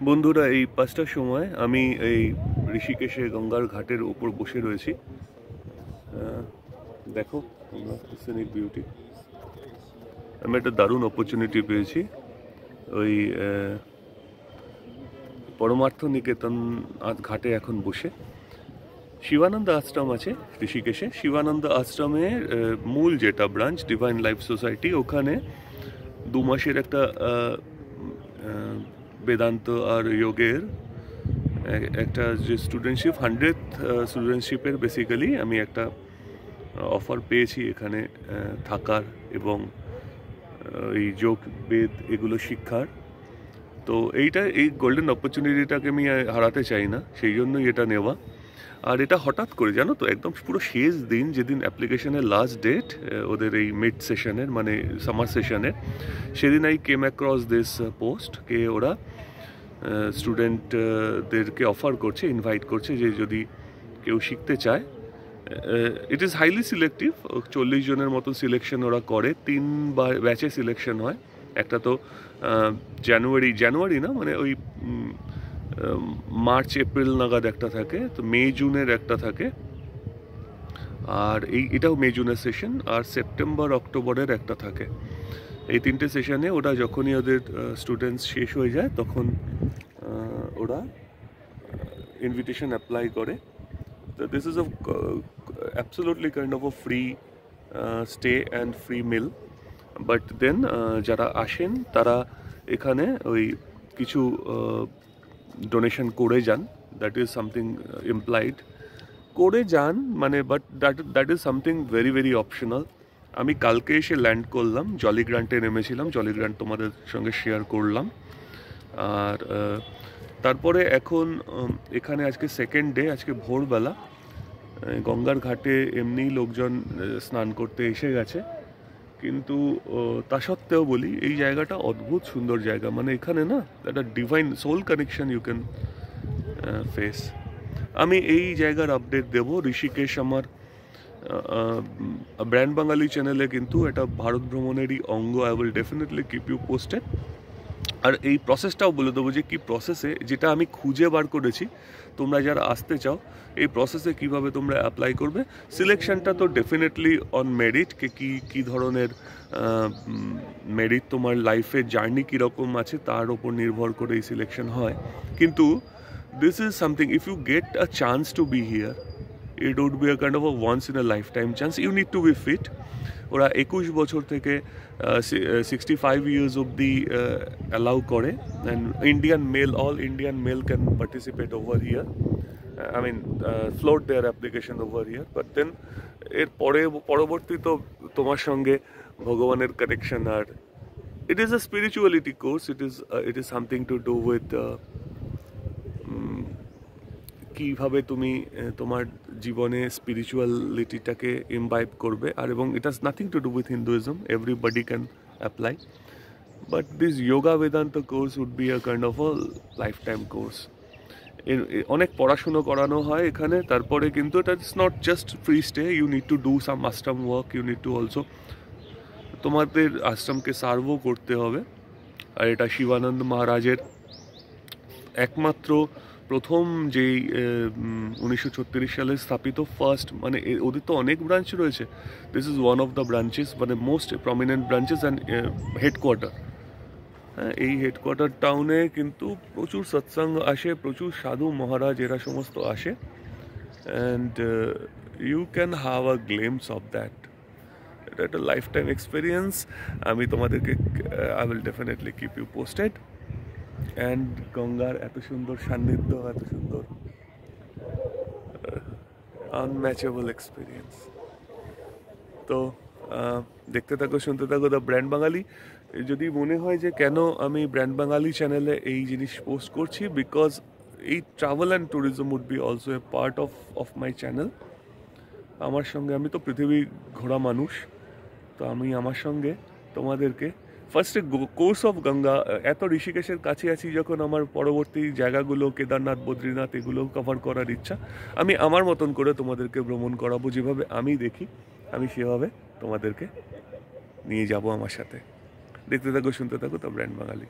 বন্ধুরা, এই 5টার সময় আমি এই ঋষিকেশে গঙ্গার ঘাটের উপর বসে রয়েছি। দেখো তোমরা সিনিক বিউটি। আমি একটা দারুণ অপরচুনিটি পেয়েছি। ওই পরমার্থ নিকেতন ঘাটে এখন বসে শিবানন্দ আশ্রম আছে ঋষিকেশে। শিবানন্দ আশ্রমের মূল যেটা ব্রাঞ্চ ডিভাইন লাইফ সোসাইটি, ওখানে 2 মাসের একটা বেদান্ত আর যোগের একটা যে স্টুডেন্টশিপ 100th স্টুডেন্টশিপের বেসিক্যালি আমি একটা অফার পেয়েছি এখানে থাকার এবং এই যোগ বেদ এগুলো শিক্ষার। তো এই গোল্ডেন অপরচুনিটিটাকে আমি হারাতে চাই না, সেই জন্যই এটা নেওয়া। আর এটা হঠাৎ করে জানো তো, একদম পুরো শেষ দিন, যেদিন অ্যাপ্লিকেশনের লাস্ট ডেট ওদের এই মিড সেশনের মানে সামার সেশনের, সেদিন I came across this post কে ওরা স্টুডেন্টদেরকে অফার করছে, ইনভাইট করছে যে যদি কেউ শিখতে চায়। It is highly selective. 40 জনের মতন সিলেকশন ওরা করে, 3 ব্যাচে সিলেকশন হয়। একটা তো জানুয়ারি না, মানে ওই মার্চ এপ্রিল নাগাদ একটা থাকে, তো মে জুনের একটা থাকে, আর এটাও মে জুনের সেশন, আর সেপ্টেম্বর অক্টোবরের একটা থাকে। এই 3টে সেশনে ওরা যখনই ওদের স্টুডেন্টস শেষ হয়ে যায় তখন ওরা ইনভিটেশন অ্যাপ্লাই করে। So this is a absolutely kind of a free stay and free meal, but then যারা আসেন তারা এখানে ওই কিছু ডোনেশন করে যান। দ্যাট ইজ সামথিং ইমপ্লাইড, করে যান মানে, but that is something very very optional. আমি কালকে এসে ল্যান্ড করলাম, জলিগ্রান্টে নেমেছিলাম, জলিগ্রান্ট তোমাদের সঙ্গে শেয়ার করলাম। আর তারপরে এখন এখানে আজকে সেকেন্ড ডে, আজকে ভোরবেলা গঙ্গার ঘাটে এমনি লোকজন স্নান করতে এসে গেছে, কিন্তু তা সত্ত্বেও বলি এই জায়গাটা অদ্ভুত সুন্দর জায়গা। মানে এখানে না একটা divine soul connection you can face. আমি এই জায়গার আপডেট দেব। ঋষিকেশ আমার ব্র্যান্ড বাঙালি চ্যানেলে কিন্তু এটা ভারত ভ্রমণেরই অঙ্গ। I will definitely keep you posted. আর এই প্রসেসটাও বলে দেবো যে কী প্রসেসে, যেটা আমি খুঁজে বার করেছি। তোমরা যারা আসতে চাও এই প্রসেসে কিভাবে তোমরা অ্যাপ্লাই করবে। সিলেকশনটা তো ডেফিনেটলি অন মেরিট, কী ধরনের মেরিট তোমার লাইফের জার্নি কীরকম আছে তার ওপর নির্ভর করে এই সিলেকশন হয়। কিন্তু this is something, if you get a chance to be here, it would be a kind of a once in a lifetime chance. You need to be fit. ওরা 21 বছর থেকে 65 years অবধি অ্যালাউ করে, and Indian male, all Indian male can participate over here. I mean, float their application over here. But then এর পরবর্তী তো তোমার সঙ্গে ভগবানের কানেকশন। আর it is a spirituality course. It is something to do with কীভাবে তুমি তোমার জীবনে স্পিরিচুয়ালিটিটাকে ইমবাইব করবে। আর এবং it has nothing to do with Hinduism, everybody can apply. But this yoga Vedanta course would be a kind of a life time course. অনেক পড়াশুনো করানো হয় এখানে, তারপরে কিন্তু এটা it's not just free stay, you need to do some ashram work, you need to also তোমাদের আশ্রমকে সার্ভও করতে হবে। আর এটা শিবানন্দ মহারাজের একমাত্র প্রথম যেই 1936 সালে স্থাপিত ফার্স্ট, মানে ওদের তো অনেক ব্রাঞ্চ রয়েছে, this is one of the branches, মানে most prominent branches and headquarter. হ্যাঁ, এই হেডকোয়ার্টার টাউনে কিন্তু প্রচুর সৎসঙ্গ আসে, প্রচুর সাধু মহারাজ এরা সমস্ত আসে, and you can have a glimpse of that. এটা একটা লাইফ টাইম এক্সপিরিয়েন্স। আমি তোমাদেরকে I will definitely keep you posted. And গঙ্গার এত সুন্দর সান্নিধ্য, এত সুন্দর আনম্যাচেবল এক্সপিরিয়েন্স। তো দেখতে থাকো, শুনতে থাকো দ্য ব্র্যান্ড বাঙালি। যদি মনে হয় যে কেন আমি ব্র্যান্ড বাঙালি চ্যানেলে এই জিনিস পোস্ট করছি, বিকজ এই travel and tourism would be also a part of my channel. আমার সঙ্গে, আমি তো পৃথিবী ঘোরা মানুষ, তো আমি আমার সঙ্গে তোমাদেরকে ফার্স্টে কোর্স অফ গঙ্গা, এত ঋষিকেশের কাছে আছি যখন, আমার পরবর্তী জায়গাগুলো কেদারনাথ, বদ্রীনাথ এগুলো কভার করার ইচ্ছা। আমি আমার মতন করে তোমাদেরকে ভ্রমণ করাবো, যেভাবে আমি দেখি আমি সেভাবে তোমাদেরকে নিয়ে যাব আমার সাথে। দেখতে থাকো, শুনতে থাকো দ্য ব্র্যান্ড বাঙালি।